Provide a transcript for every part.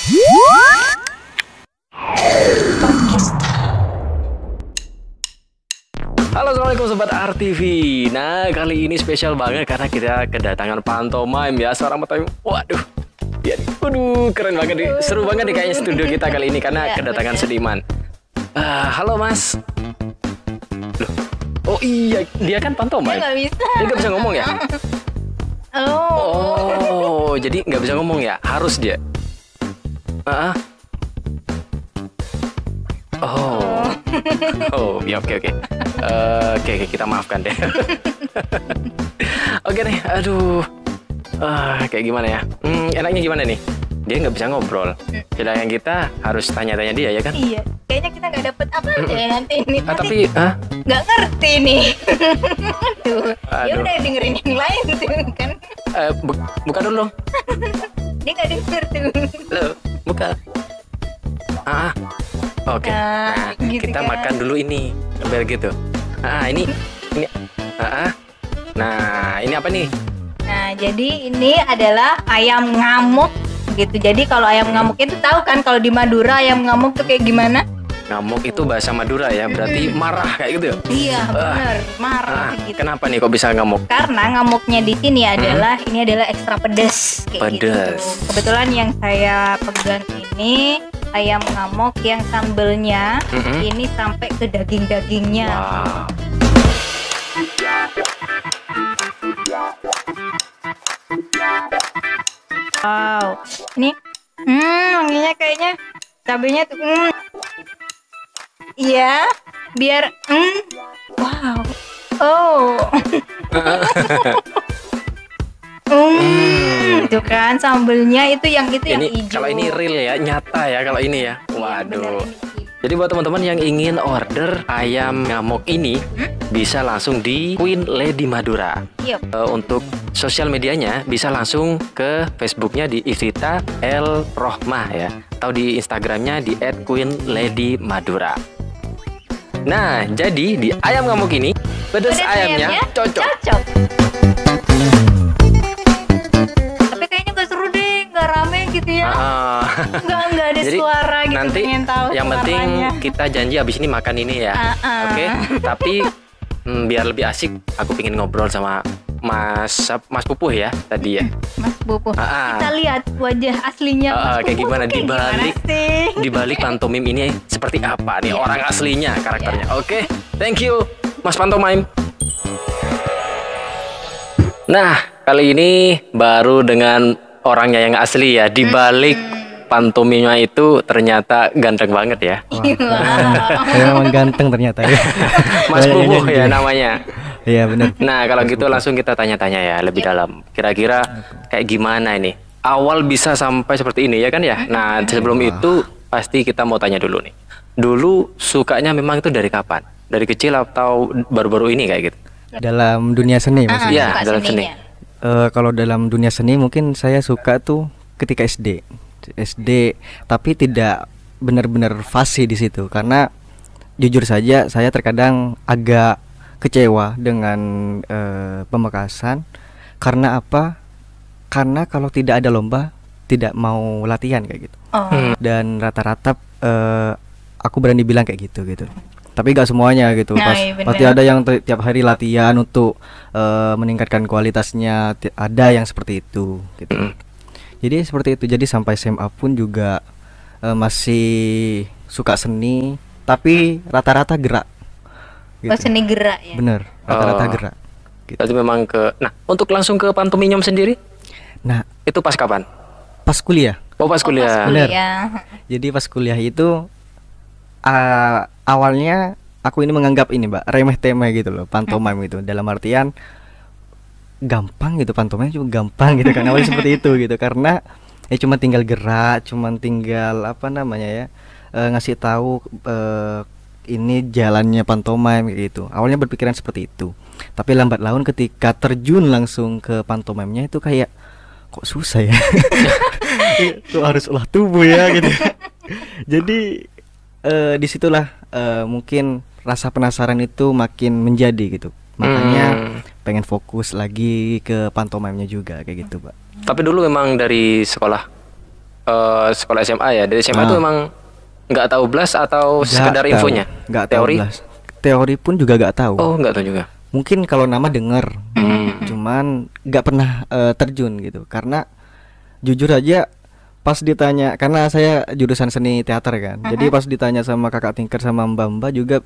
Halo, assalamualaikum sobat RTV. Nah, kali ini spesial banget karena kita kedatangan pantomime ya, seorang pantomime. Waduh, ya, waduh, keren banget nih, seru banget nih kayaknya studio kita kali ini karena kedatangan seniman. Halo Mas. Loh, oh iya, dia kan pantomime. Dia nggak bisa ngomong ya? Oh, jadi nggak bisa ngomong ya? Harus dia. Oh, ya oke. Oke, kita maafkan deh. Oke deh, aduh. Kayak gimana ya? Enaknya gimana nih? Dia nggak bisa ngobrol. Sedangkan kita harus tanya-tanya dia ya kan? Iya, kayaknya kita nggak dapet apa deh nanti ini. Tapi, nggak ngerti nih. Ya udah dengerin yang lain tuh kan. Buka dulu dong. Dia nggak denger tuh. Loh, buka. Oke. Nah, gitu kita kan. makan dulu ini. Biar gitu. Ini. Nah, ini apa nih? Nah, jadi ini adalah ayam ngamuk gitu. Jadi kalau ayam ngamuk itu tahu kan kalau di Madura ayam ngamuk tuh kayak gimana? Ngamuk itu bahasa Madura ya, berarti marah kayak gitu ya? Iya, benar, marah gitu. Kenapa nih kok bisa ngamuk? Karena ngamuknya di sini adalah ini adalah ekstra pedas kayak Pedas. gitu. Kebetulan yang saya pegang ini ayam ngamuk yang sambelnya ini sampai ke daging-dagingnya. Wow. Wow. Ini wanginya kayaknya cabenya tuh iya, biar wow. Oh. Itu kan sambelnya itu yang yang hijau. Kalau ini real ya, nyata ya kalau ini ya. Waduh. Jadi buat teman-teman yang ingin order ayam ngamuk ini bisa langsung di Queen Lady Madura. Yep. Untuk sosial medianya bisa langsung ke Facebooknya di Ivita El Rohmah ya, atau di Instagramnya di @queenladymadura. Nah, jadi di ayam ngamuk ini pedas ayamnya cocok. Tapi kayaknya gak seru deh, gak rame gitu ya. Nggak ada Jadi, suara gitu. Nanti pengen tahu yang penting suaranya. kita janji abis ini makan ini ya. Oke. Tapi biar lebih asik, aku pengen ngobrol sama Mas Pupuh ya tadi ya. Mas Pupuh. Kita lihat wajah aslinya Mas Pupuh kayak gimana sih? di balik pantomim ini seperti apa nih orang aslinya karakternya. Oke, thank you Mas Pantomime. Nah, kali ini baru dengan orangnya yang asli ya. Di balik pantomimnya itu ternyata ganteng banget ya. Memang ganteng ternyata ya. Mas Pupuh ya namanya. Iya benar. Nah, kalau gitu langsung kita tanya-tanya ya lebih dalam. Kira-kira kayak gimana ini? Awal bisa sampai seperti ini ya kan ya? Nah, sebelum itu pasti kita mau tanya dulu nih. Dulu sukanya memang itu dari kapan? Dari kecil atau baru-baru ini kayak gitu? Dalam dunia seni maksudnya. Iya, dalam seni. Kalau dalam dunia seni mungkin saya suka tuh ketika SD, tapi tidak benar-benar fasih di situ karena jujur saja saya terkadang agak kecewa dengan pemekasan. Karena apa? Karena kalau tidak ada lomba tidak mau latihan kayak gitu. Dan rata-rata aku berani bilang kayak gitu. Tapi gak semuanya gitu. Pasti ada yang tiap hari latihan untuk meningkatkan kualitasnya. Ada yang seperti itu gitu. Jadi seperti itu. Jadi sampai SMA pun juga masih suka seni, tapi rata-rata gerak. Gitu. Seni gerak ya. Bener, rata-rata gerak. Gitu. Berarti memang nah, untuk langsung ke pantomime sendiri? Nah, itu pas kapan? Pas kuliah. Oh, pas kuliah. Bener. Jadi pas kuliah itu awalnya aku ini menganggap ini Mbak remeh temeh gitu loh pantomime itu, dalam artian gampang gitu, pantomime cuma gampang gitu kan. Awalnya seperti itu gitu karena ya cuma tinggal gerak, cuma tinggal apa namanya ya ngasih tahu ini jalannya pantomime gitu. Awalnya berpikiran seperti itu, tapi lambat laun ketika terjun langsung ke pantomimenya itu kayak kok susah ya. Kok harus olah tubuh ya gitu. Jadi disitulah mungkin rasa penasaran itu makin menjadi gitu. Makanya pengen fokus lagi ke pantomimenya juga kayak gitu, Pak. Tapi dulu memang dari sekolah sekolah SMA ya. Dari SMA Ah. tuh emang nggak tahu belas atau sekedar Nggak tahu, infonya? nggak tahu Teori? belas. Teori pun juga nggak tahu. Oh, nggak tahu juga. Mungkin kalau nama denger, Hmm. cuman nggak pernah terjun gitu. Karena jujur aja pas ditanya, karena saya jurusan seni teater kan. Jadi pas ditanya sama kakak tingkat sama mbak-mbak juga,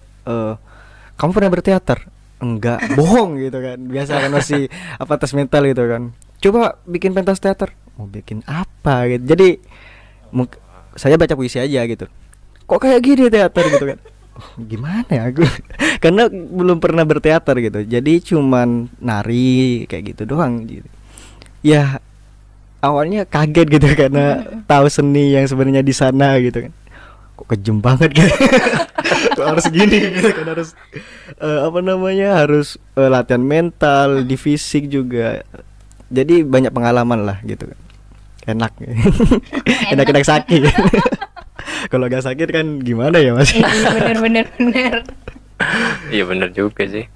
kamu pernah berteater? Enggak, bohong gitu kan. Biasa kan masih apa tes mental gitu kan. Coba bikin pentas teater. Mau bikin apa gitu. Jadi saya baca puisi aja gitu. Kok kayak gini teater gitu kan. Gimana ya aku karena belum pernah berteater gitu, jadi cuman nari kayak gitu doang gitu. Ya awalnya kaget gitu karena tahu seni yang sebenarnya di sana gitu kan, kok kejem banget gitu. Kok harus gini gitu kan, harus harus latihan mental di fisik juga, jadi banyak pengalaman lah gitu kan. Enak enak sakit. Kalau gak sakit kan gimana ya Mas? Bener. Iya bener juga sih.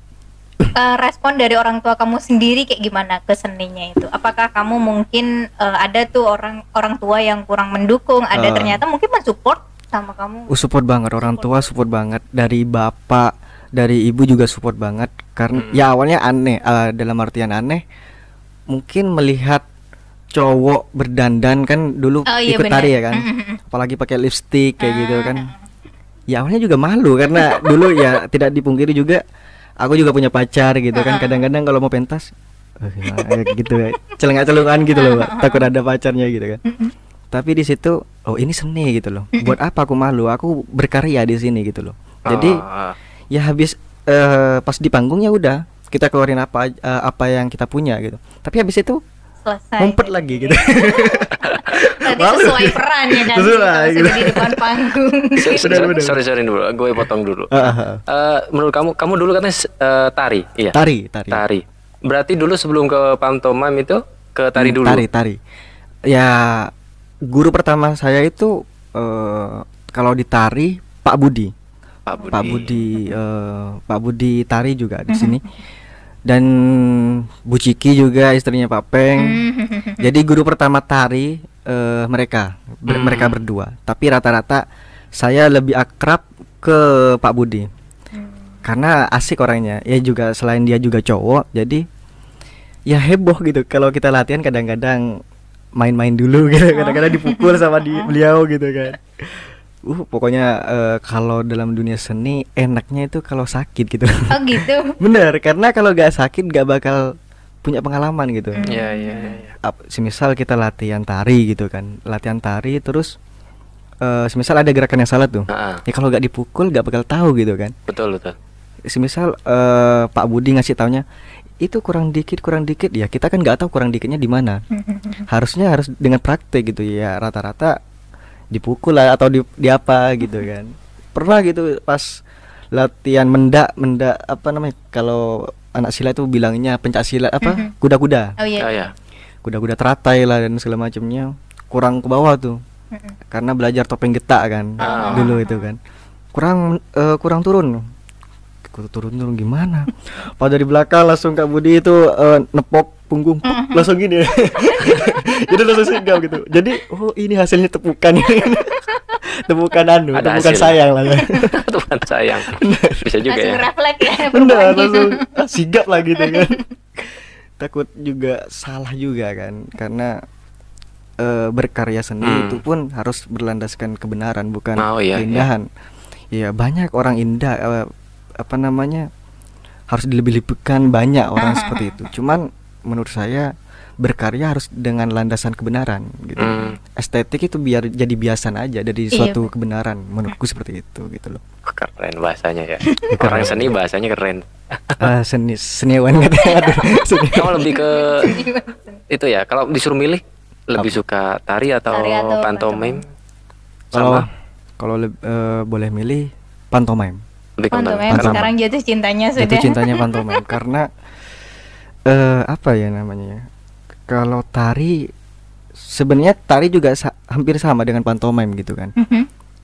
Respon dari orang tua kamu sendiri kayak gimana ke seninya itu? Apakah kamu mungkin ada tuh orang tua yang kurang mendukung, ada ternyata mungkin mensupport sama kamu? Support banget, orang tua support banget, dari bapak, dari ibu juga support banget. Karena ya awalnya aneh, dalam artian aneh, mungkin melihat cowok berdandan kan dulu Iya, ikut bener. tari ya kan, apalagi pakai lipstick kayak gitu kan. Ya awalnya juga malu karena dulu ya tidak dipungkiri juga, aku juga punya pacar gitu kan. Kadang-kadang kalau mau pentas gitu ya, celengak-celungan gitu loh, Pak. Takut ada pacarnya gitu kan. Tapi di situ, oh ini seni gitu loh. Buat apa aku malu? Aku berkarya di sini gitu loh. Jadi ya habis pas di panggung ya udah kita keluarin apa yang kita punya gitu. Tapi habis itu Selesai. ngumpet lagi gitu. Berarti Malu. sesuai perannya nanti Sesuai, kalau gitu. sudah di depan panggung. Benar. Sorry dulu, gue potong dulu. Menurut kamu dulu katanya tari, iya? Tari. Berarti dulu sebelum ke pantomime itu ke tari dulu? Tari. Ya guru pertama saya itu kalau di tari Pak Budi. Pak Budi tari juga di sini. Dan Bu Ciki juga istrinya Pak Peng. Jadi guru pertama tari mereka berdua. Tapi rata-rata saya lebih akrab ke Pak Budi. Karena asik orangnya. Ya juga selain dia juga cowok, jadi ya heboh gitu. Kalau kita latihan kadang-kadang main-main dulu gitu. Kadang-kadang dipukul sama beliau gitu kan. Pokoknya kalau dalam dunia seni enaknya itu kalau sakit gitu. Oh gitu. Bener, karena kalau gak sakit gak bakal punya pengalaman gitu. Iya. Semisal kita latihan tari gitu kan, latihan tari terus semisal ada gerakan yang salah tuh, ya kalau gak dipukul gak bakal tahu gitu kan. Betul. Semisal Pak Budi ngasih taunya itu kurang dikit ya kita kan gak tahu kurang dikitnya di mana. Harusnya harus dengan praktek gitu ya, rata-rata dipukul lah atau di apa gitu kan. Pernah gitu pas latihan menda apa namanya, kalau anak silat itu bilangnya pencak silat apa, kuda-kuda. Oh iya. Oh ya. Kuda-kuda teratai lah dan segala macamnya, kurang ke bawah tuh. Karena belajar topeng getak kan dulu itu kan. Kurang turun gimana? Pada di belakang langsung Kak Budi itu nepok punggung langsung gini. Jadi langsung sigap gitu. Jadi ini hasilnya tepukan. Tepukan Ada tepukan hasil. sayang lah ya. Tuhan sayang. Bisa juga Langsung ya. refleks ya. Bener, perubahannya. langsung sigap lah gitu kan. Takut juga salah juga kan, karena berkarya seni itu pun harus berlandaskan kebenaran, bukan keindahan. Iya, banyak orang indah harus dilebih-lebihkan, banyak orang seperti itu. Cuman menurut saya berkarya harus dengan landasan kebenaran gitu. Estetik itu biar jadi biasan aja dari suatu kebenaran, menurutku seperti itu gitu loh. Keren bahasanya ya. Orang seni bahasanya keren. Seniawan katanya. Kamu lebih ke itu ya, kalau disuruh milih lebih suka tari atau pantomime? Kalau boleh milih pantomime. Lebih Pantomime sekarang jatuh cintanya sudah. Jatuh cintanya pantomime karena apa ya namanya? Kalau tari sebenarnya tari juga hampir sama dengan pantomime gitu kan.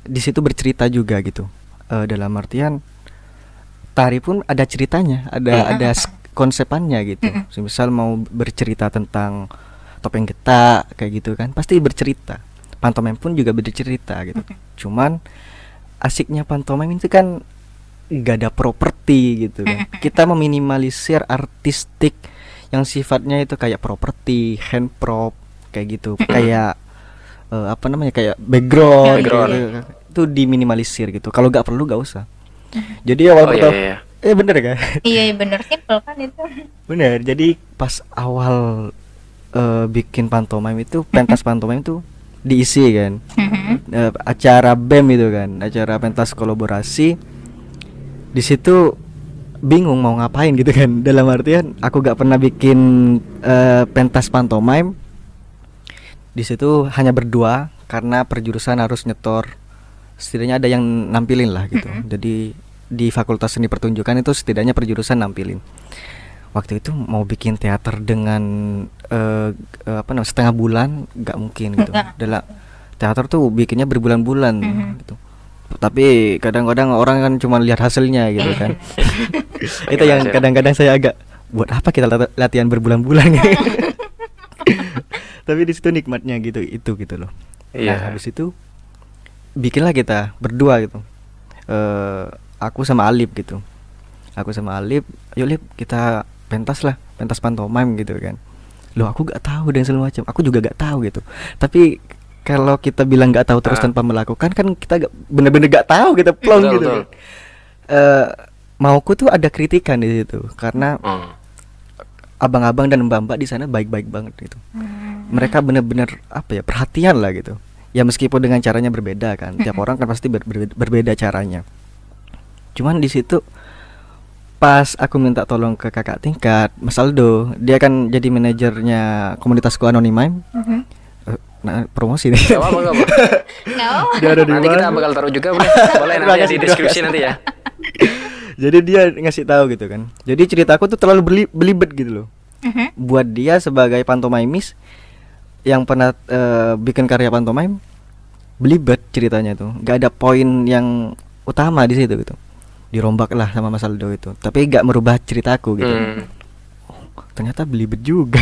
Di situ bercerita juga gitu. Dalam artian tari pun ada ceritanya, ada konsepannya gitu. Misal mau bercerita tentang topeng getak kayak gitu kan, pasti bercerita. pantomim pun juga bercerita gitu. Cuman asiknya pantomim itu kan gak ada properti gitu kan. Kita meminimalisir artistik yang sifatnya itu kayak properti, hand prop kayak gitu, kayak apa namanya, kayak background. Gitu. Itu diminimalisir gitu. Kalau gak perlu gak usah. Jadi awal pertama bener kan? Iya bener, simple kan itu. Bener. Jadi pas awal bikin pantomim itu, pentas pantomim itu diisi kan, acara BEM itu kan, acara pentas kolaborasi. Di situ bingung mau ngapain gitu kan. Dalam artian aku gak pernah bikin pentas pantomim. Di situ hanya berdua karena perjurusan harus nyetor, setidaknya ada yang nampilin lah gitu. Jadi di Fakultas Seni Pertunjukan itu setidaknya perjurusan nampilin. Waktu itu mau bikin teater dengan setengah bulan nggak mungkin gitu. Dalam teater tuh bikinnya berbulan-bulan gitu. Tapi kadang-kadang orang kan cuma lihat hasilnya gitu kan. Itu yang kadang-kadang saya agak, buat apa kita latihan berbulan-bulan gitu. Tapi di situ nikmatnya gitu loh. Nah, habis itu bikinlah kita berdua gitu. Aku sama Alip gitu. Yuk Lip, kita pentas lah, pentas pantomim gitu kan. Loh, aku gak tahu dan segala macam. Aku juga gak tahu gitu. Tapi kalau kita bilang gak tahu terus tanpa melakukan, kan kita bener-bener gak tahu, kita plong gitu kan. Mauku tuh ada kritikan di situ karena abang-abang dan mbak-mbak di sana baik-baik banget gitu. Mereka bener-bener perhatian lah gitu. Ya meskipun dengan caranya berbeda kan. Tiap orang kan pasti berbeda caranya. Cuman di situ pas aku minta tolong ke kakak tingkat, Mas Aldo, dia kan jadi manajernya komunitasku Anonymime. Nah, promosi nih. Gak apa-apa. Dia ada di nanti mana? kita bakal taruh juga, boleh nanti di deskripsi nanti ya. Jadi dia ngasih tahu gitu kan. Jadi ceritaku tuh terlalu belibet gitu loh. Buat dia sebagai pantomimis yang pernah bikin karya pantomim, belibet ceritanya tuh. Gak ada poin yang utama di situ gitu. Dirombak lah sama Mas Aldo itu. Tapi gak merubah ceritaku gitu. Ternyata belibet juga.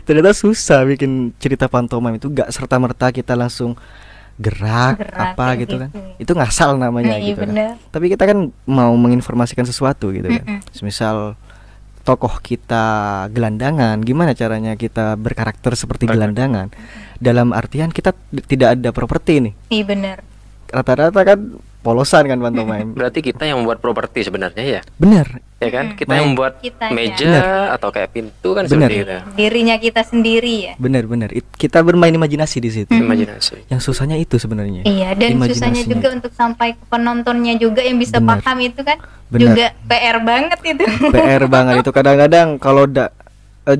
Ternyata susah bikin cerita pantomim itu, gak serta-merta kita langsung gerak apa gitu kan. Itu ngasal namanya gitu kan. Tapi kita kan mau menginformasikan sesuatu gitu kan. Semisal tokoh kita gelandangan, gimana caranya kita berkarakter seperti gelandangan? Dalam artian kita tidak ada properti nih. Iya benar. Rata-rata kan polosan kan pantomim. Berarti kita yang membuat properti sebenarnya ya? Bener. Ya kan? Kita yang membuat meja atau kayak pintu kan seperti itu. Dirinya kita sendiri ya. Bener. Kita bermain imajinasi di situ. Imajinasi. Yang susahnya itu sebenarnya. Iya, dan susahnya juga untuk sampai ke penontonnya juga yang bisa paham itu kan. Juga PR banget itu. PR banget itu. Kadang-kadang kalau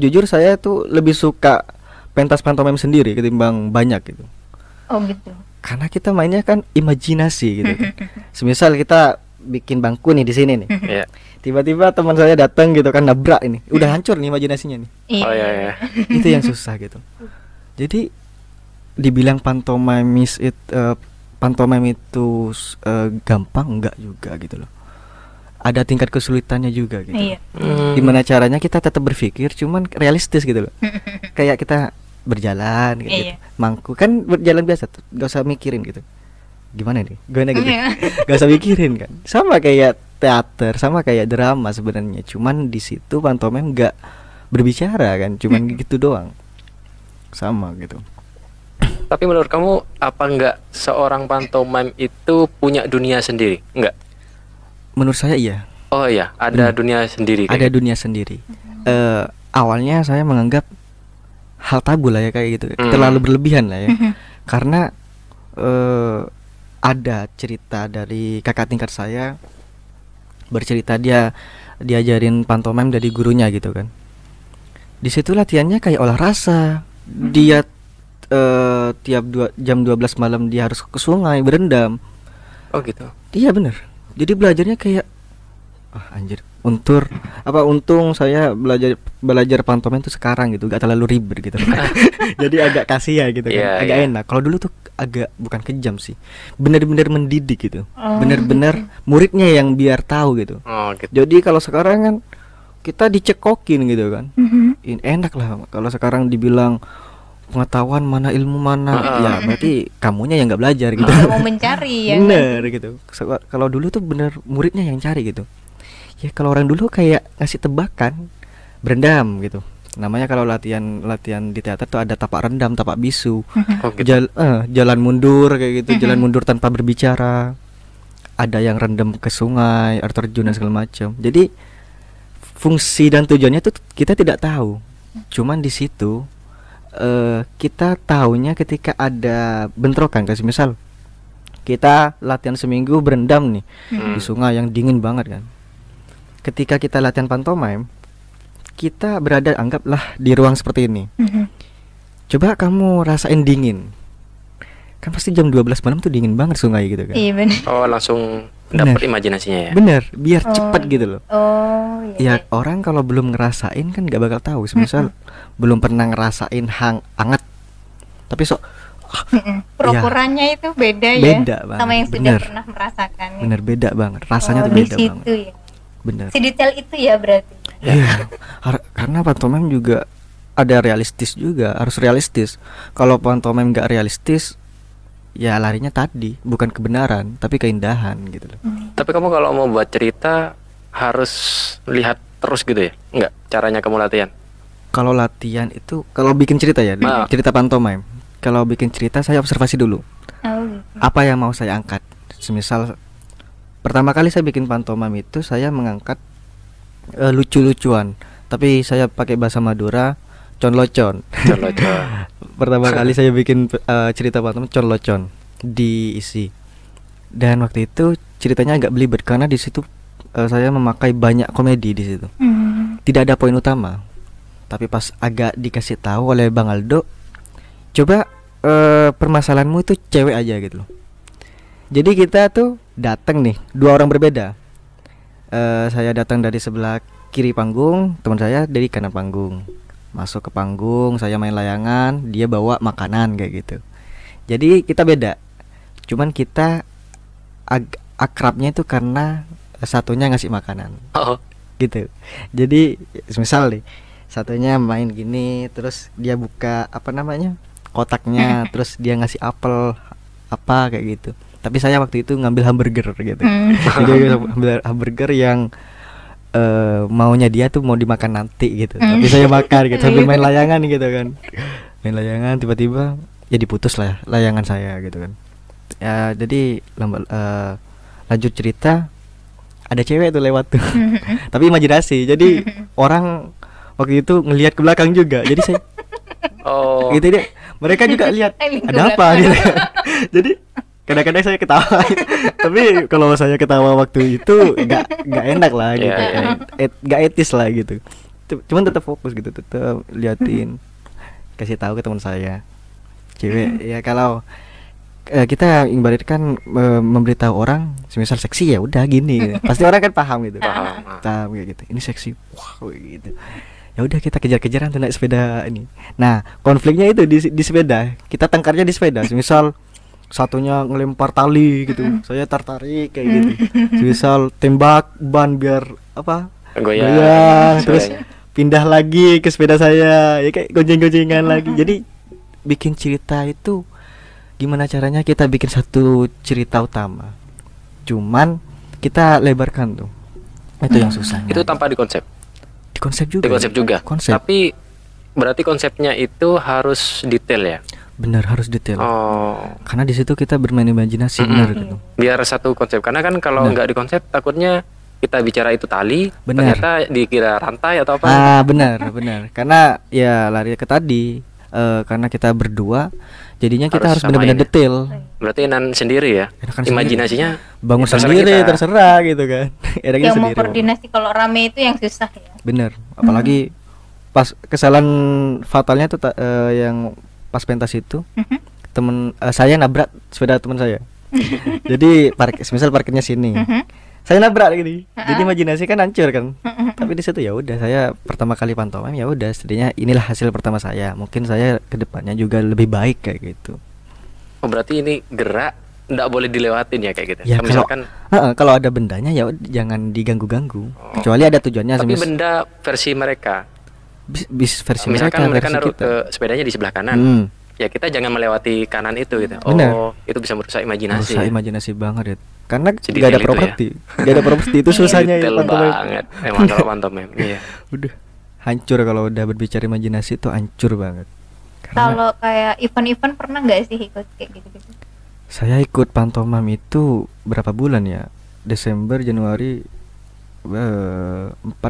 jujur saya tuh lebih suka pentas pantomim sendiri ketimbang banyak gitu. Oh gitu. Karena kita mainnya kan imajinasi gitu kan. Semisal kita bikin bangku nih di sini nih. Tiba-tiba teman saya datang gitu kan, nabrak ini. Udah hancur nih imajinasinya nih. Oh iya. Itu yang susah gitu. Jadi dibilang pantomim itu gampang, enggak juga gitu loh. Ada tingkat kesulitannya juga gitu. Gimana caranya kita tetap berpikir cuman realistis gitu loh. Kayak kita berjalan gitu. Mangku kan berjalan biasa tuh, gak usah mikirin gitu. Gimana nih? Gimana gitu? Gak usah mikirin kan. Sama kayak teater, sama kayak drama sebenarnya. Cuman di situ pantomim gak berbicara kan, cuman gitu doang. Sama gitu. Tapi menurut kamu apa enggak seorang pantomim itu punya dunia sendiri? Enggak? Menurut saya iya. Oh iya, ada dunia sendiri. Ada dunia sendiri. Awalnya saya menganggap hal tabu lah ya kayak gitu, terlalu berlebihan lah ya. Karena ada cerita dari kakak tingkat saya, bercerita dia diajarin pantomim dari gurunya gitu kan. Di situ latihannya kayak olah rasa. Dia tiap jam 12 malam dia harus ke sungai berendam. Oh gitu. Iya bener. Jadi belajarnya kayak anjir, untung saya belajar pantomim itu sekarang gitu, gak terlalu ribet gitu. Jadi agak kasihan gitu kan, agak enak. Kalau dulu tuh agak bukan kejam sih, bener-bener mendidik gitu, bener-bener muridnya yang biar tahu gitu. Gitu. Jadi kalau sekarang kan kita dicekokin gitu kan, enak lah. Kalau sekarang dibilang pengetahuan, mana ilmu, mana ya berarti kamunya yang nggak belajar gitu. Mau mencari ya. Bener gitu. Kalau dulu tuh bener muridnya yang cari gitu. Ya kalau orang dulu kayak ngasih tebakan, berendam gitu. Namanya kalau latihan di teater tuh ada tapak rendam, tapak bisu, Oh, gitu. jalan mundur kayak gitu, jalan mundur tanpa berbicara. Ada yang rendam ke sungai, air terjun dan segala macam. Jadi fungsi dan tujuannya tuh kita tidak tahu. Cuman di situ kita taunya ketika ada bentrokan, kayak misal kita latihan seminggu berendam nih di sungai yang dingin banget kan. Ketika kita latihan pantomime, kita berada anggaplah di ruang seperti ini. Coba kamu rasain dingin. Kan pasti jam 12 malam tuh dingin banget sungai gitu kan. Iya benar. Oh, langsung Bener. dapat imajinasinya ya. Bener, biar cepat gitu loh. Oh Ya iya. orang kalau belum ngerasain kan nggak bakal tahu. Misal belum pernah ngerasain hangat, tapi Pura-puranya itu beda ya. Beda banget, Sama yang sudah bener. pernah merasakan. Ya. bener beda banget. Rasanya tuh di beda situ banget. ya. Bener. Sedetail itu ya berarti. Iya. Karena pantomime juga ada realistis juga, harus realistis. Kalau pantomime nggak realistis, ya larinya tadi bukan kebenaran tapi keindahan gitu loh. Tapi kamu kalau mau buat cerita harus lihat terus gitu ya? Enggak, caranya kamu latihan. Kalau latihan itu, kalau bikin cerita ya, cerita pantomime. Kalau bikin cerita saya observasi dulu. Oh gitu. Apa yang mau saya angkat? Semisal pertama kali saya bikin pantomime itu saya mengangkat lucu-lucuan, tapi saya pakai bahasa Madura, conlocon. Pertama kali saya bikin cerita pantomime conlocon diisi. Dan waktu itu ceritanya agak belibet karena di situ saya memakai banyak komedi di situ. Tidak ada poin utama. Tapi pas agak dikasih tahu oleh Bang Aldo, coba permasalahanmu itu cewek aja gitu loh. Jadi kita tuh datang nih, dua orang berbeda. Saya datang dari sebelah kiri panggung, teman saya dari kanan panggung. Masuk ke panggung, saya main layangan, dia bawa makanan kayak gitu. Jadi kita beda. Cuman kita akrabnya itu karena satunya ngasih makanan. Oh, Gitu. Jadi misal nih, satunya main gini, terus dia buka apa namanya? Kotaknya, terus dia ngasih apel apa kayak gitu. Tapi saya waktu itu ngambil hamburger gitu. Jadi ambil hamburger yang maunya dia tuh mau dimakan nanti gitu. Tapi saya makan gitu sambil main layangan gitu kan. Main layangan tiba-tiba ya diputus lah layangan saya gitu kan. Ya jadi lanjut cerita, ada cewek tuh lewat tuh. Tapi imajinasi. Jadi orang waktu itu ngelihat ke belakang juga. Jadi saya oh, gitu deh. Mereka juga lihat ada apa gitu. Jadi kadang-kadang saya ketawa. Tapi kalau saya ketawa waktu itu nggak enak lah gitu. Nggak etis lah gitu. Cuman tetap fokus gitu, tetap liatin, kasih tahu ke teman saya cewek. Ya kalau kita ibaratkan memberitahu orang semisal seksi ya udah gini. Pasti orang kan paham gitu. Paham kayak gitu. Ini seksi. Wow gitu. Ya udah kita kejar-kejaran tuh naik sepeda ini. Nah, konfliknya itu di sepeda. Kita tangkarnya di sepeda. Misal satunya ngelempar tali gitu, saya tarik kayak gitu. Misal tembak ban biar apa? Goyang, terus pindah lagi ke sepeda saya. Ya kayak gonjeng-gonjengan lagi. Jadi bikin cerita itu gimana caranya kita bikin satu cerita utama. Cuman kita lebarkan tuh. Itu yang susah. itu tanpa dikonsep. Konsep juga. Konsep juga. Konsep. Tapi berarti konsepnya itu harus detail ya. Bener harus detail. Oh, Karena di situ kita bermain imajinasi bener gitu. biar satu konsep. Karena kan kalau nggak dikonsep takutnya kita bicara itu tali, Bener. ternyata dikira rantai atau apa. Benar. Karena ya lari ke tadi, karena kita berdua, jadinya kita harus Harus benar-benar samain ya. detail. Berarti enak sendiri ya. Enakan Imajinasinya Bangun terserah sendiri, kita. terserah gitu kan. Enaknya Yang mau sendiri. koordinasi kalau rame itu yang susah ya. Bener. Apalagi pas kesalahan fatalnya tuh yang pas pentas itu, temen saya nabrak sepeda teman saya. Jadi misal parkirnya sini. Saya nabrak gini. Jadi imajinasi kan hancur kan. Tapi di situ ya udah saya pertama kali pantomime ya udah setidaknya inilah hasil pertama saya. Mungkin saya kedepannya juga lebih baik kayak gitu. Oh, berarti ini gerak nggak boleh dilewatin ya kayak gitu. Ya Kalau misalkan kalau ada bendanya ya jangan diganggu-ganggu. Kecuali ada tujuannya. tapi semis- benda versi mereka. bis versi Misalkan mereka versi naruh kita. ke sepedanya di sebelah kanan. Hmm, Ya kita jangan melewati kanan itu gitu. Benar. Oh, itu bisa merusak imajinasi. merusak imajinasi banget ya. Karena Sedetail gak ada itu ya. properti, gak ada properti itu susahnya ya Detail pantomim. banget. Emang kalau pantomim. Iya. Udah hancur kalau udah berbicara imajinasi itu hancur banget. Karena Kalau kayak event-event pernah nggak sih ikut kayak gitu-gitu? saya ikut pantomim itu berapa bulan ya? Desember, Januari, 4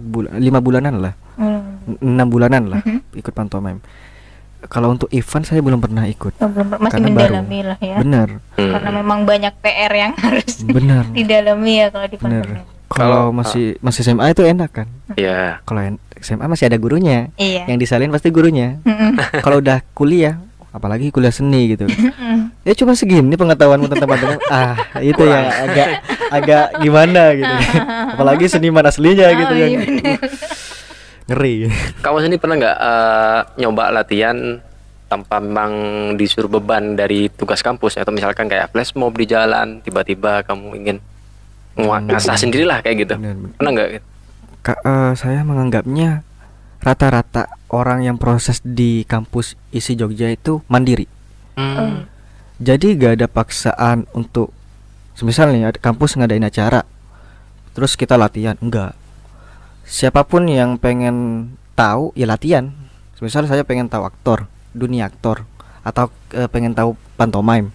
bulan, 5 bulanan lah, 6 bulanan lah ikut pantomim. Kalau untuk event saya belum pernah ikut. Oh, belum, masih Karena mendalami lah ya. Bener, Karena memang banyak PR yang harus bener, didalami ya kalau di bener. pantomim. Kalau masih SMA itu enak kan? Iya. Kalau SMA masih ada gurunya, Iya. yang disalin pasti gurunya. Kalau udah kuliah, apalagi kuliah seni gitu, ya cuma segini pengetahuanmu tentang pantomim. Itu yang agak gimana gitu. Apalagi seniman aslinya gitu Oh, yang iya bener. ngeri. Kamu sendiri pernah nggak nyoba latihan tanpa memang disuruh beban dari tugas kampus atau misalkan kayak flash mob di jalan tiba-tiba kamu ingin ngasah sendirilah kayak gitu? Bener, bener. Pernah nggak? Saya menganggapnya rata-rata orang yang proses di kampus isi Jogja itu mandiri. Oh, Jadi gak ada paksaan untuk, semisal nih ada kampus ngadain acara, terus kita latihan, enggak. Siapapun yang pengen tahu ya latihan. Misal saya pengen tahu dunia aktor, atau pengen tahu pantomim,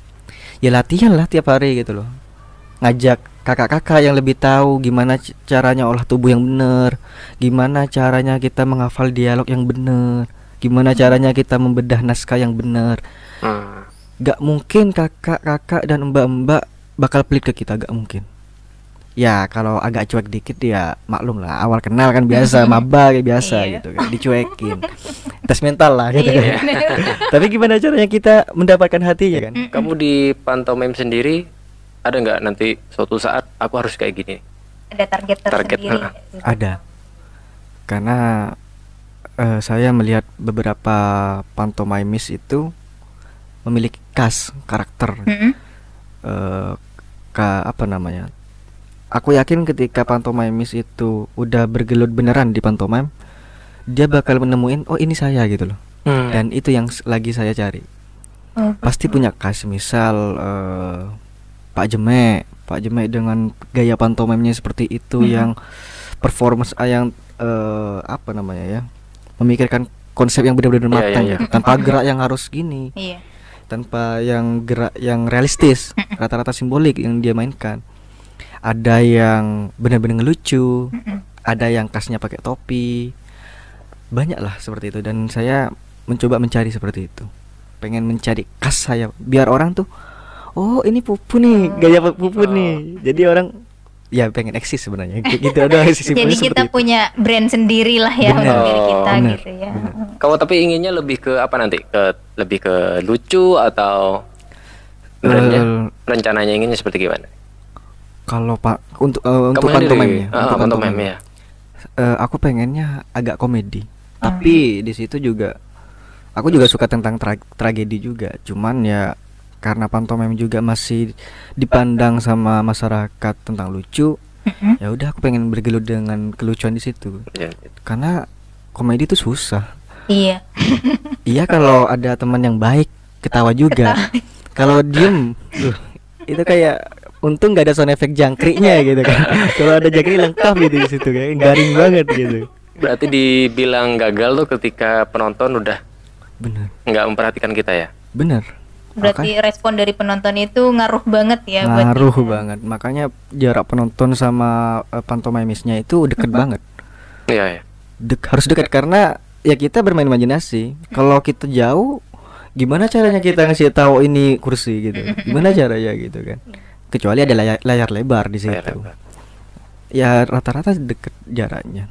ya latihan lah tiap hari gitu loh. Ngajak kakak-kakak yang lebih tahu gimana caranya olah tubuh yang bener, gimana caranya kita menghafal dialog yang bener, gimana caranya kita membedah naskah yang bener. Gak mungkin kakak-kakak dan mbak-mbak bakal pelit ke kita, gak mungkin. Ya kalau agak cuek dikit ya maklum lah, awal kenal kan biasa, maba kayak biasa Iya. gitu kan, dicuekin. Tes mental lah gitu iya, kan. bener. Tapi gimana caranya kita mendapatkan hatinya kan? Kamu di pantomim sendiri ada nggak nanti suatu saat aku harus kayak gini? Ada target tersendiri. Ada. Karena saya melihat beberapa pantomimis itu memiliki khas karakter. Apa namanya? Aku yakin ketika pantomimis itu udah bergelut beneran di pantomim, dia bakal menemuin oh ini saya gitu loh. Dan itu yang lagi saya cari. Pasti punya khas, misal Pak Jemek dengan gaya pantomimnya seperti itu, yang performance yang apa namanya ya, memikirkan konsep yang benar-benar matang, iya. tanpa gerak yang harus gini, Iya. tanpa yang gerak yang realistis, rata-rata simbolik yang dia mainkan. Ada yang benar-benar ngelucu, ada yang khasnya pakai topi, banyak lah seperti itu. Dan saya mencoba mencari seperti itu, pengen mencari khas saya, biar orang tuh oh ini Pupu nih, gaya Pupu nih. Jadi orang ya pengen eksis sebenarnya gitu ada sisi Jadi kita punya brand sendiri lah ya Bener. untuk diri kita Bener. gitu ya. Kamu tapi inginnya lebih ke apa nanti? Lebih ke lucu atau sebenarnya rencananya inginnya seperti gimana? Kalau untuk Kamu pantomimnya, untuk pantomim ya. Aku pengennya agak komedi, tapi di situ juga aku juga suka tentang tragedi juga. Cuman ya karena pantomim juga masih dipandang sama masyarakat tentang lucu, ya udah aku pengen bergelut dengan kelucuan di situ. Ya. Karena komedi itu susah. Iya. Iya kalau ada teman yang baik ketawa juga. Kalau diem, itu kayak untung nggak ada sound effect jangkriknya gitu kan. Kalau ada jangkrik lengkap gitu di situ kayak garing banget gitu. Berarti dibilang gagal tuh ketika penonton udah Bener, nggak memperhatikan kita ya. bener. Berarti respon dari penonton itu ngaruh banget ya buat Ngaruh kita. banget. Makanya jarak penonton sama pantomimisnya itu deket banget. Iya ya. Harus dekat karena ya kita bermain imajinasi. Kalau kita jauh, gimana caranya kita ngasih tahu ini kursi gitu? Gimana caranya gitu kan? Kecuali ada layar lebar di situ. Layar lebar. Ya rata-rata deket jaraknya.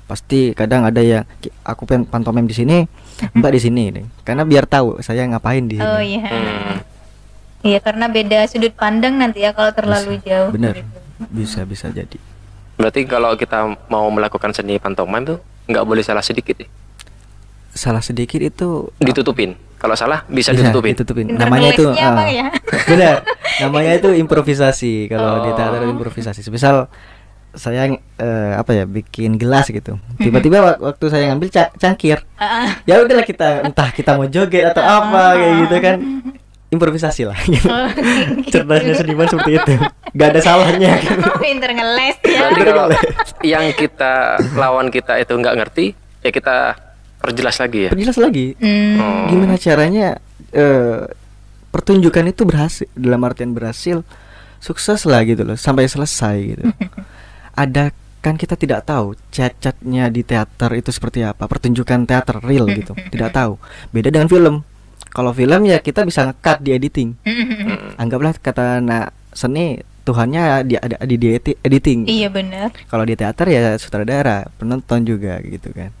Pasti kadang ada yang aku pengen pantomim di sini, Mbak di sini nih. Karena biar tahu saya ngapain di sini. Oh iya. Iya karena beda sudut pandang nanti ya kalau terlalu jauh. Bener. gitu. Bisa jadi. Berarti kalau kita mau melakukan seni pantomim tuh nggak boleh salah sedikit ya? Salah sedikit itu Ditutupin. Kalau salah bisa bisa ditutupin. Pinter Namanya itu nulisnya Bang, ya? benar. Namanya itu improvisasi. Kalau di teater improvisasi. Misal saya apa ya, bikin gelas gitu. Tiba-tiba waktu saya ngambil cangkir, ya udahlah, kita entah kita mau joget atau apa kayak gitu kan, improvisasi lah gitu. Cerdasnya seniman seperti itu, nggak ada salahnya gitu. Pinter ngeles ya. Berarti kalau yang kita lawan kita itu nggak ngerti, ya kita perjelas lagi ya. Perjelas lagi. Hmm. Gimana caranya pertunjukan itu berhasil, dalam artian berhasil, sukses lah gitu loh, sampai selesai gitu. Ada kan kita tidak tahu cacatnya di teater itu seperti apa, pertunjukan teater real gitu, tidak tahu. Beda dengan film. Kalau film ya kita bisa nge-cut di editing. Anggaplah kata anak seni, Tuhannya ada di editing. Iya benar. Kalau di teater ya sutradara, penonton juga gitu kan.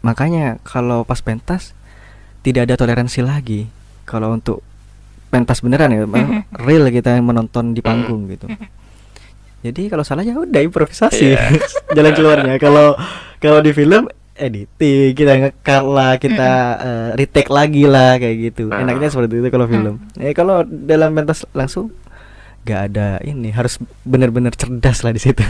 Makanya kalau pas pentas tidak ada toleransi lagi. Kalau untuk pentas beneran ya, real kita menonton di panggung gitu. Jadi kalau salah ya udah improvisasi. Jalan keluarnya. Kalau di film editing, kita nge-cut lah, kita retake lagi lah kayak gitu. Enaknya seperti itu kalau film. Kalau dalam pentas langsung nggak ada ini, harus benar-benar cerdas lah di situ.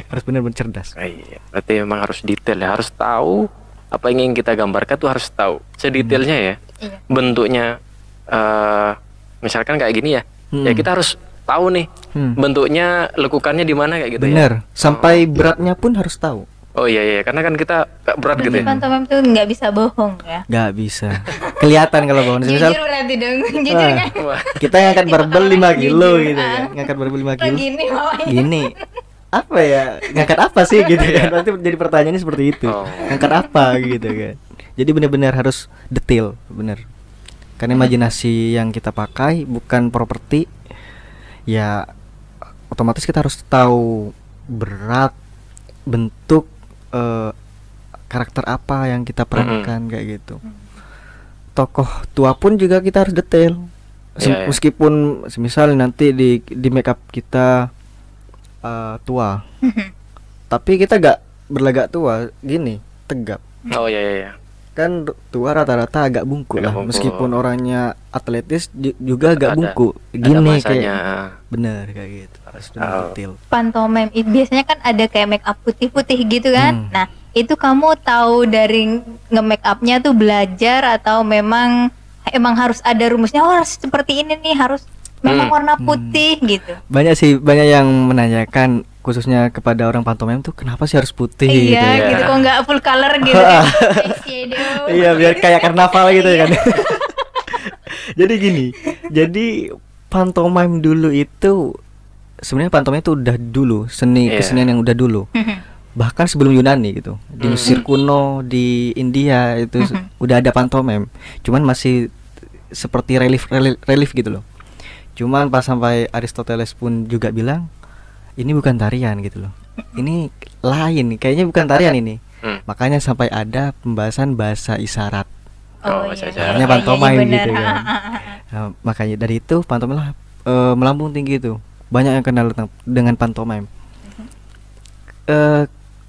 Harus benar-benar cerdas. Iya, berarti memang harus detail ya, harus tahu apa yang ingin kita gambarkan tuh harus tahu sedetailnya ya. Iya. Bentuknya misalkan kayak gini ya. Ya kita harus tahu nih bentuknya, lekukannya di mana kayak gitu. Bener. Ya. Sampai beratnya pun harus tahu. Oh iya, karena kan kita gak berat gitu Berarti ya. pantomim tuh nggak bisa bohong ya. Nggak bisa. Kelihatan kalau bangun misal Jujur berarti dong. Jujur kan. Wah, kita ngangkat barbel 5 kilo Jujur. gitu kan. Ngangkat barbel 5 kilo. Gini bawahnya. Gini. Apa ya? Ngangkat apa sih gitu kan. Nanti jadi pertanyaannya seperti itu. Oh. Ngangkat apa gitu kan. Jadi benar-benar harus detail, benar. Karena imajinasi yang kita pakai bukan properti. Ya otomatis kita harus tahu berat, bentuk, karakter apa yang kita perankan kayak gitu. Tokoh tua pun juga kita harus detail. Iya. Meskipun semisal nanti di make up kita tua, tapi kita gak berlagak tua, gini tegap. Oh iya. Kan tua rata-rata agak bungkuk Agak lah. bungkuk. Meskipun orangnya atletis juga agak Ada- bungkuk. ada Gini masanya. kayak bener kayak gitu. Harus benar Oh. detail. Pantomim itu biasanya kan ada kayak make up putih-putih gitu kan. Nah, itu kamu tahu dari nge-make upnya tuh belajar atau memang harus ada rumusnya, oh harus seperti ini nih, harus memang warna putih gitu. Banyak yang menanyakan khususnya kepada orang pantomim tuh kenapa sih harus putih gitu Iya ya. gitu, kok nggak full color gitu kan. Eyeshadow. Iya, biar kayak karnaval gitu kan. Jadi gini, pantomim dulu itu sebenarnya pantomim itu udah dulu kesenian yang udah dulu. Bahkan sebelum Yunani gitu. Di Mesir kuno, di India itu udah ada pantomim. Cuman masih seperti relief gitu loh. Cuman pas sampai Aristoteles pun juga bilang ini bukan tarian gitu loh. Ini lain, kayaknya bukan tarian ini. Makanya sampai ada pembahasan bahasa isyarat. Oh, bahasa isyarat. Makanya pantomim bener. gitu kan. Nah, makanya dari itu pantomim lah melambung tinggi itu. Banyak yang kenal dengan pantomim.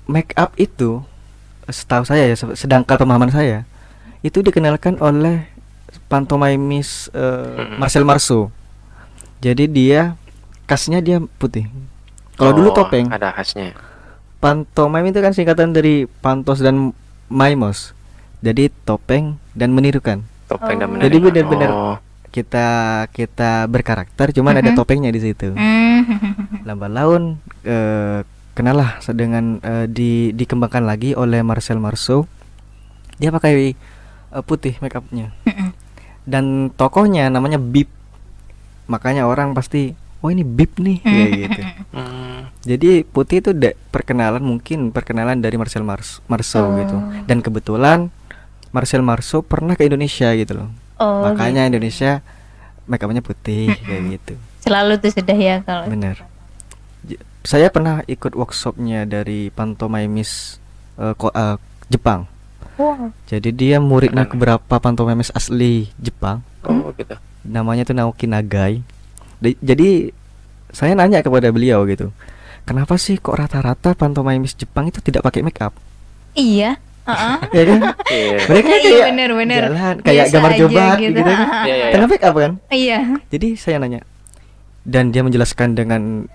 Make up itu setahu saya ya, sedangkan pemahaman saya itu dikenalkan oleh pantomimis Marcel Marceau. Jadi dia khasnya dia putih. Kalau dulu topeng. Ada khasnya. Pantomim itu kan singkatan dari pantos dan maimos. Jadi topeng dan menirukan. Topeng dan Jadi menirukan. benar-benar kita berkarakter, cuman ada topengnya di situ. Lambat laun kenalah dengan dikembangkan lagi oleh Marcel Marceau. Dia pakai putih make upnya. Dan tokohnya namanya Bip. Makanya orang pasti, oh ini Bip nih kayak gitu. Jadi putih itu perkenalan dari Marcel Marceau gitu. Dan kebetulan Marcel Marceau pernah ke Indonesia gitu loh. Makanya Indonesia make upnya putih kayak gitu. Selalu tuh sudah ya kalau. Bener. Saya pernah ikut workshopnya dari pantomimis Jepang. Wow. Jadi dia muridnya beberapa pantomimis asli Jepang. Oh gitu. Namanya tuh Naoki Nagai. Jadi saya nanya kepada beliau gitu, kenapa sih kok rata-rata pantomimis Jepang itu tidak pakai make up? Iya. Ya kan? Iya. Mereka Iya, kayak bener. jalan kayak Biasa gambar aja coba gitu. gitu kan. Iya. Tanpa make up kan? Iya. Jadi saya nanya, dan dia menjelaskan dengan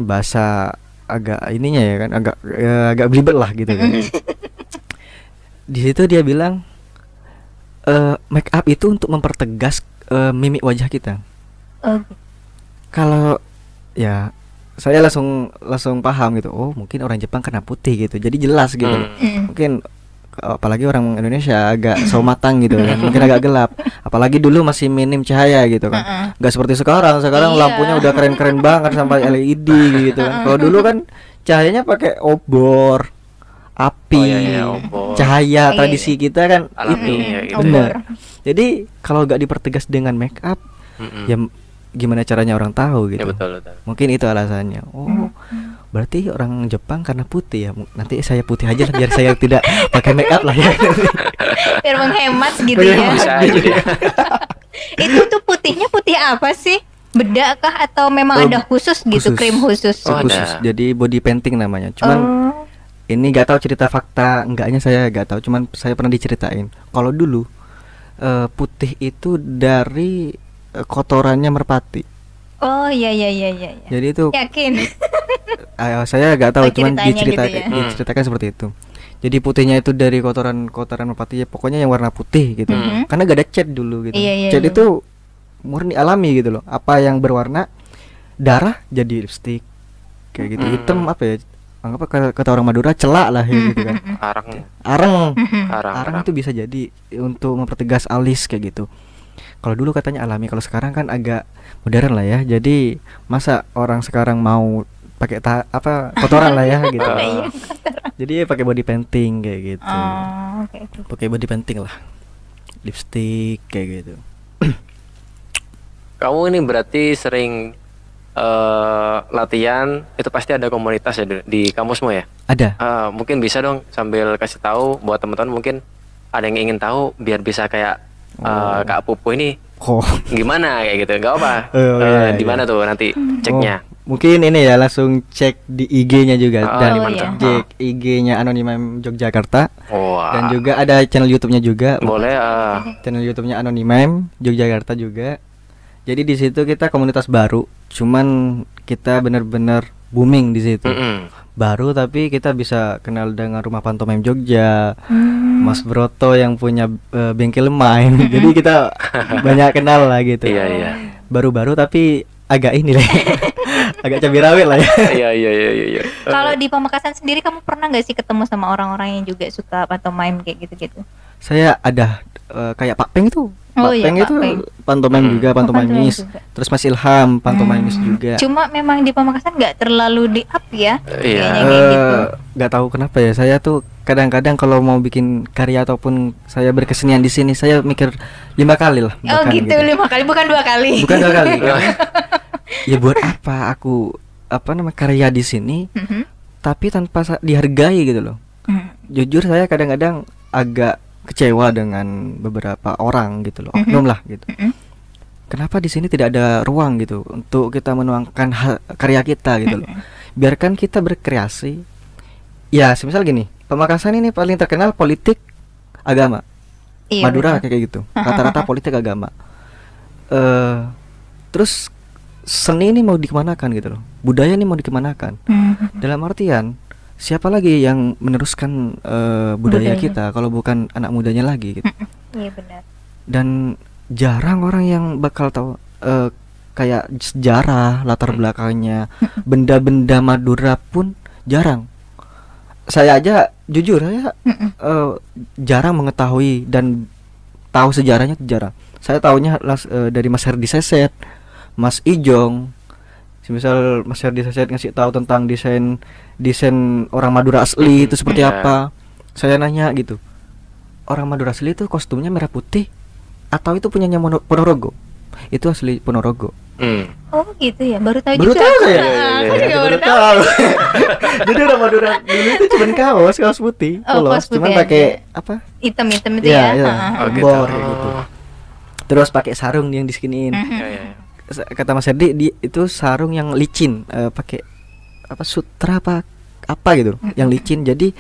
bahasa agak ininya ya kan, agak belibet lah gitu kan. Di situ dia bilang make up itu untuk mempertegas mimik wajah kita. Kalau ya saya langsung paham gitu. Oh, mungkin orang Jepang karena putih gitu. Jadi jelas gitu. Mungkin apalagi orang Indonesia agak sawo matang gitu kan. Mungkin agak gelap. Apalagi dulu masih minim cahaya gitu kan. Gak seperti sekarang. Sekarang lampunya udah keren-keren banget sampai LED gitu kan. Kalau dulu kan cahayanya pakai obor, api, obor. cahaya tradisi kita kan Alami, itu. ya, gitu. Benar. Jadi kalau gak dipertegas dengan make up, ya gimana caranya orang tahu gitu. Ya, betul. Mungkin itu alasannya. Oh, berarti orang Jepang karena putih ya. Nanti saya putih aja lah, biar saya tidak pakai make up lah ya. Biar menghemat gitu ya. Bisa aja dia. Itu tuh putihnya putih apa sih? Bedak kah atau memang ada khusus gitu, krim khusus? Khusus. Jadi body painting namanya. Cuman ini gak tahu cerita fakta enggaknya, saya gak tahu. Cuman saya pernah diceritain. Kalau dulu putih itu dari kotorannya merpati. Oh iya. Jadi itu Yakin? saya gak tahu, cuman Ceritanya diceritakan, gitu ya. diceritakan seperti itu. Jadi putihnya itu dari kotoran merpati ya, pokoknya yang warna putih gitu. Karena gak ada cat dulu gitu. Cat itu murni alami gitu loh. Apa yang berwarna darah jadi lipstick kayak gitu. Hitam apa ya? Anggap kata orang Madura celak lah ya gitu kan. Arang itu bisa jadi untuk mempertegas alis kayak gitu. Kalau dulu katanya alami, kalau sekarang kan agak modern lah ya. Jadi masa orang sekarang mau pakai kotoran lah ya gitu. Jadi pakai body painting kayak gitu. Pakai body painting lah, lipstick kayak gitu. Kamu ini berarti sering latihan, itu pasti ada komunitas ya di kampusmu ya? Ada. Mungkin bisa dong sambil kasih tahu buat teman-teman, mungkin ada yang ingin tahu biar bisa kayak Kak Pupu ini gimana kayak gitu, nggak apa? Di mana tuh nanti ceknya? Mungkin ini ya langsung cek di IG-nya juga, dan cek IG-nya Anonymem Yogyakarta. Dan Wah. juga ada channel YouTube-nya juga. Boleh. Channel YouTube-nya Anonymem Yogyakarta juga. Jadi di situ kita komunitas baru, cuman kita benar-benar booming di situ. Baru tapi kita bisa kenal dengan Rumah Pantomime Jogja, Mas Broto yang punya bengkel main. Jadi kita banyak kenal lah gitu. Iya. Baru-baru tapi agak ini lah. Agak cabai rawit lah ya. Iya. Kalau di Pamekasan sendiri kamu pernah nggak sih ketemu sama orang-orang yang juga suka pantomime kayak gitu-gitu? Saya ada kayak Pak Peng itu. Pak Peng itu pantomime juga, pantomimis. Terus Mas Ilham pantomimis juga. Cuma memang di Pamekasan nggak terlalu di up ya. Iya. Kayak gitu. Nggak tahu kenapa ya. Saya tuh kadang-kadang kalau mau bikin karya ataupun saya berkesenian di sini, saya mikir 5 kali lah. Oh gitu, 5 kali, bukan 2 kali. Bukan 2 kali. Ya buat apa aku karya di sini, tapi tanpa dihargai gitu loh. Jujur saya kadang-kadang agak kecewa dengan beberapa orang gitu loh, oknum lah gitu. Kenapa di sini tidak ada ruang gitu untuk kita menuangkan karya kita gitu loh. Biarkan kita berkreasi. Ya, semisal gini, Pamekasan ini paling terkenal politik agama. Iya, Madura kayak gitu. Rata-rata politik agama. Terus seni ini mau dikemanakan gitu loh. Budaya ini mau dikemanakan. Dalam artian siapa lagi yang meneruskan budaya kita kalau bukan anak mudanya lagi gitu. Iya benar. Dan jarang orang yang bakal tahu kayak sejarah, latar belakangnya, benda-benda Madura pun jarang. Saya aja jujur saya jarang mengetahui dan tahu sejarahnya jarang. Saya tahunya dari Mas Herdi Seset, Mas Ijong. Misal Mas Herdi Seset ngasih tahu tentang desain orang Madura asli itu seperti apa. Saya nanya gitu, orang Madura asli itu kostumnya merah putih atau itu punyanya Ponorogo? Itu asli Ponorogo. Oh gitu ya, baru tahu Baru juga. tahu ya? Aku juga Baru baru tahu. tahu. Jadi orang Madura dulu itu cuma kaos putih, polos, putih cuman aja. pakai apa? Hitam-hitam itu ya. Bor kayak gitu. Terus pakai sarung yang diskiniin. Iya. Kata Mas Herdi itu sarung yang licin, pakai sutra apa gitu, yang licin. Jadi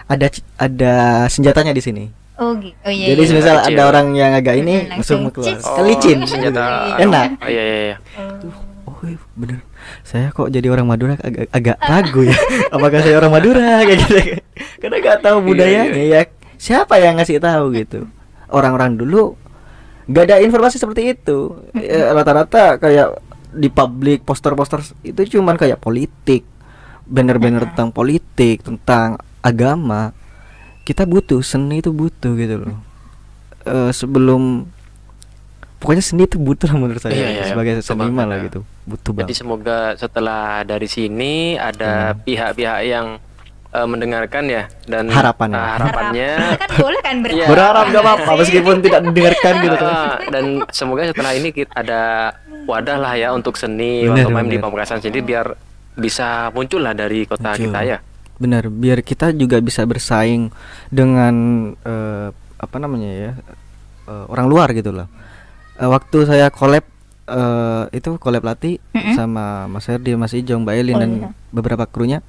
ada senjatanya di sini. Oh gitu. Oh iya. Jadi iya. misal Kecil. ada orang yang agak ini langsung keluar. Licin. senjata Enak. Iya. oh iya, bener, saya kok jadi orang Madura agak ragu ya, apakah saya orang Madura kayak gitu, karena nggak tahu budayanya ya, siapa yang ngasih tahu gitu. Orang-orang dulu nggak ada informasi seperti itu. Rata-rata kayak di publik poster-poster itu cuman kayak politik, banner-banner tentang politik, tentang agama. Kita butuh seni, itu butuh gitu loh. Sebelum, pokoknya seni itu butuh lah menurut saya, sebagai seniman lah gitu, butuh banget. Jadi semoga setelah dari sini ada pihak-pihak yang mendengarkan ya, dan harapannya kan boleh kan berharap. Berharap gak apa-apa meskipun tidak didengarkan gitu kan. Dan semoga setelah ini kita ada wadah lah ya untuk seni pantomime di Pamekasan, jadi biar bisa muncul lah dari kota kita ya. Benar, biar kita juga bisa bersaing dengan apa namanya ya, orang luar gitu loh. Waktu saya collab itu collab latih sama Mas Herdi, Mas Ijong, Mbak Elin dan beberapa krunya.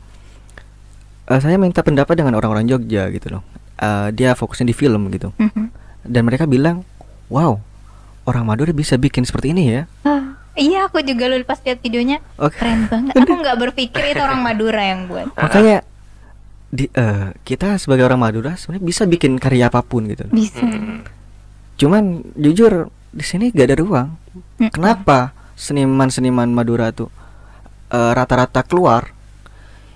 Saya minta pendapat dengan orang-orang Jogja gitu loh. Dia fokusnya di film gitu. Dan mereka bilang, wow, orang Madura bisa bikin seperti ini ya. Iya, aku juga lu pas lihat videonya, keren banget. Aku nggak berpikir itu orang Madura yang buat. Makanya kita sebagai orang Madura sebenarnya bisa bikin karya apapun gitu. Bisa. Cuman jujur di sini gak ada ruang. Kenapa seniman-seniman Madura tuh rata-rata keluar?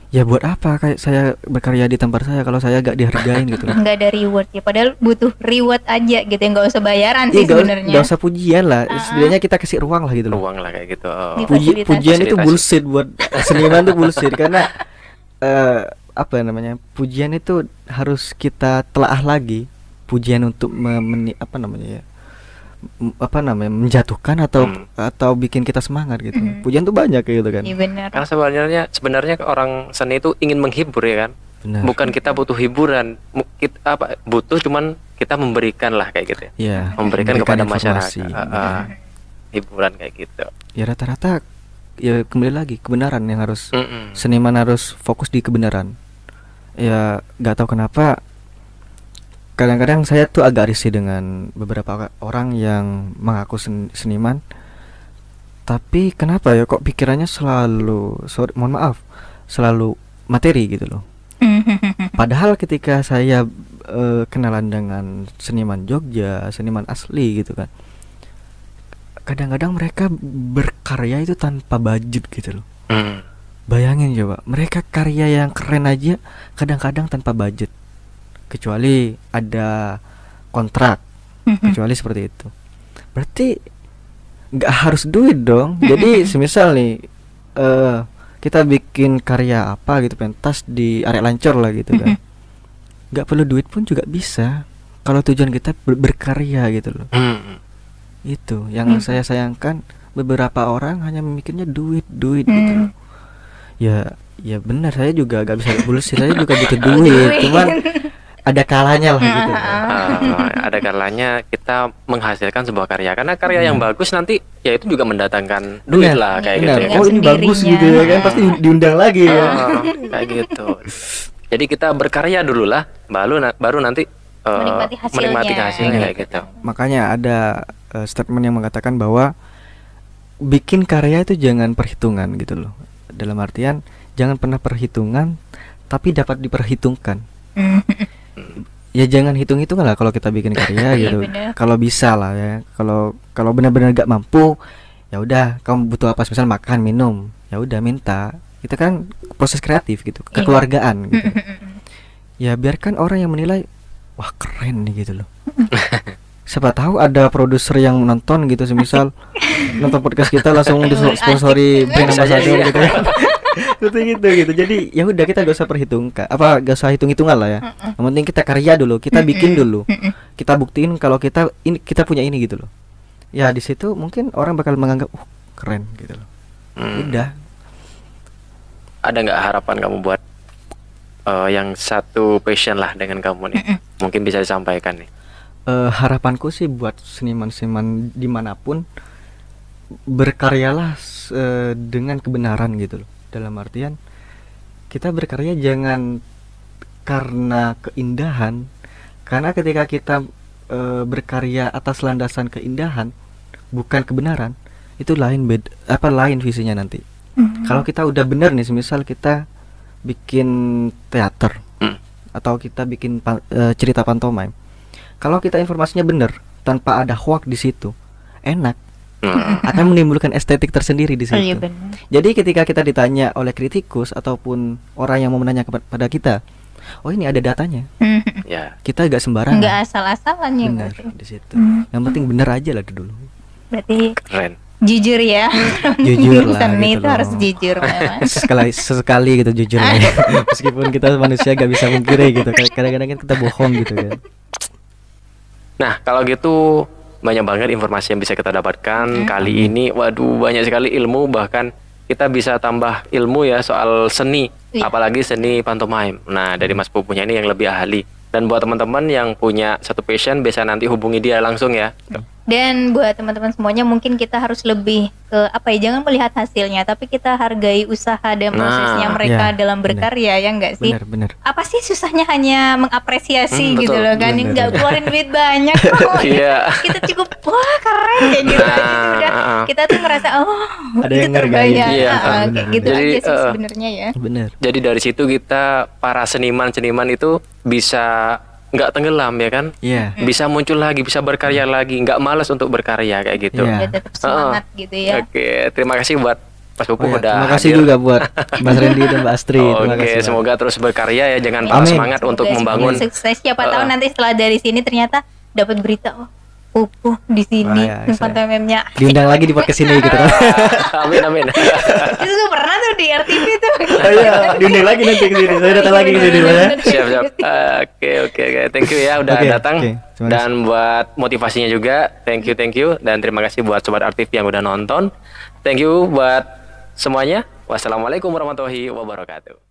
Ya buat apa kayak saya berkarya di tempat saya kalau saya gak dihargain gitu. Nggak ada reward ya, padahal butuh reward aja gitu, nggak usah bayaran sih sebenarnya. Gak usah pujian lah, setidaknya kita kasih ruang lah gitu loh. Ruang lah kayak gitu. Pujian itu bullshit buat seniman tuh bullshit karena apa namanya, pujian itu harus kita telaah lagi. Pujian untuk menjatuhkan atau bikin kita semangat gitu. Pujian tuh banyak kayak gitu kan. Iya benar. Karena sebenarnya orang seni itu ingin menghibur ya kan. Benar. Bukan kita butuh hiburan, kita butuh cuman kita memberikan lah kayak gitu ya. Iya. Memberikan kepada masyarakat. Hiburan kayak gitu. Ya rata-rata ya kembali lagi kebenaran yang harus seniman harus fokus di kebenaran. Ya nggak tahu kenapa kadang-kadang saya tuh agak risih dengan beberapa orang yang mengaku seniman, tapi kenapa ya kok pikirannya selalu selalu materi gitu loh. Padahal ketika saya kenalan dengan seniman Jogja, seniman asli gitu kan, kadang-kadang mereka berkarya itu tanpa budget gitu loh. Bayangin coba, mereka karya yang keren aja kadang-kadang tanpa budget, kecuali ada kontrak, kecuali seperti itu. Berarti nggak harus duit dong. Jadi semisal nih kita bikin karya apa gitu, pentas di area Lancor lah gitu kan, nggak perlu duit pun juga bisa kalau tujuan kita berkarya gitu loh. Itu yang saya sayangkan, beberapa orang hanya memikirnya duit gitu loh. Ya benar, saya juga gak bisa bullshit, saya juga butuh duit, cuman ada kalanya lah gitu. Ada kalanya kita menghasilkan sebuah karya, karena karya yang bagus nanti ya itu juga mendatangkan duit lah kayak gitu ya. Oh ini bagus gitu ya kan, pasti diundang lagi ya. Kayak gitu. Jadi kita berkarya dulu lah, baru nanti menikmati hasilnya kayak gitu. Makanya ada statement yang mengatakan bahwa bikin karya itu jangan perhitungan gitu loh. Dalam artian jangan pernah perhitungan, tapi dapat diperhitungkan. Ya jangan hitung-hitungan lah kalau kita bikin karya gitu. Kalau bisa lah ya. Kalau benar-benar gak mampu, ya udah kamu butuh apa, misal makan, minum, ya udah minta. Kita kan proses kreatif gitu, kekeluargaan gitu. Ya biarkan orang yang menilai, wah keren nih gitu loh. Siapa tahu ada produser yang nonton gitu, semisal nonton podcast kita langsung disponsori brand ambassador gitu ya. gitu. Jadi ya udah, kita gak usah perhitungkan, gak usah hitung-hitungan lah ya. Yang penting kita karya dulu, kita bikin dulu, kita buktiin kalau kita punya ini gitu loh. Ya di situ mungkin orang bakal menganggap keren gitu loh. Udah. Ada nggak harapan kamu buat yang satu passion lah dengan kamu nih? Mungkin bisa disampaikan nih. Harapanku sih buat seniman-seniman dimanapun, berkaryalah dengan kebenaran gitu loh. Dalam artian kita berkarya jangan karena keindahan, karena ketika kita berkarya atas landasan keindahan bukan kebenaran, itu lain visinya nanti. Kalau kita udah bener nih, misal kita bikin teater atau kita bikin cerita pantomime, kalau kita informasinya bener tanpa ada hoax di situ, enak, akan menimbulkan estetik tersendiri di situ. Iya, benar. Jadi ketika kita ditanya oleh kritikus ataupun orang yang mau menanya kepada kita, oh ini ada datanya, Ya. kita agak sembarangan. Nggak asal-asalan ya Bener berarti. di situ. Yang penting bener aja lah dulu. Berarti Keren. jujur ya. Jujur lah, Seni gitu itu loh. harus jujur memang. Sesekali gitu jujur lah ya. Meskipun kita manusia gak bisa mungkiri gitu. Kadang-kadang kan kita bohong gitu kan. Nah, kalau gitu banyak banget informasi yang bisa kita dapatkan kali ini. Waduh, banyak sekali ilmu, bahkan kita bisa tambah ilmu ya soal seni, Iya. apalagi seni pantomime. Nah, dari Mas Pupunya ini yang lebih ahli. Dan buat teman-teman yang punya satu passion, bisa nanti hubungi dia langsung ya. Dan buat teman-teman semuanya, mungkin kita harus lebih ke apa ya, jangan melihat hasilnya, tapi kita hargai usaha dan prosesnya Nah, mereka ya, dalam berkarya, ya enggak sih? Bener. Apa sih susahnya hanya mengapresiasi gitu betul. loh kan, Bener. nggak keluarin duit banyak kok. Iya. Kita cukup wah keren kayak gitu aja tuh udah kita tuh ngerasa Ada itu yang terbayar. ngehargain. Iya, Kayak bener. gitu Jadi, aja sih sebenarnya ya. Bener. Jadi dari situ kita, para seniman-seniman itu bisa nggak tenggelam ya kan? Iya. Bisa muncul lagi, bisa berkarya lagi, nggak malas untuk berkarya kayak gitu. Iya. Biar tetap semangat gitu ya. Oke, terima kasih buat Mas Pupu Oh, ya, udah terima kasih hadir. juga buat Mas Randy dan Mbak Astri. Terima Oke, kasih, Mbak. semoga terus berkarya ya, jangan patah Amin. semangat untuk Semoga membangun. sukses. Siapa tahu nanti setelah dari sini ternyata dapat berita, oh Pupu di sini Wah, ya, pantomimnya. Diundang lagi di podcast ini gitu kan. Amin amin. Itu tuh pernah tuh di RTV tuh. Oh iya, diundang lagi nanti ke sini. Saya datang lagi ke sini Pak, ya. Siap siap. Oke, thank you ya udah Oke, datang. oke, terima Dan buat motivasinya juga, thank you. Dan terima kasih buat Sobat Artif yang udah nonton. Thank you buat semuanya. Wassalamualaikum warahmatullahi wabarakatuh.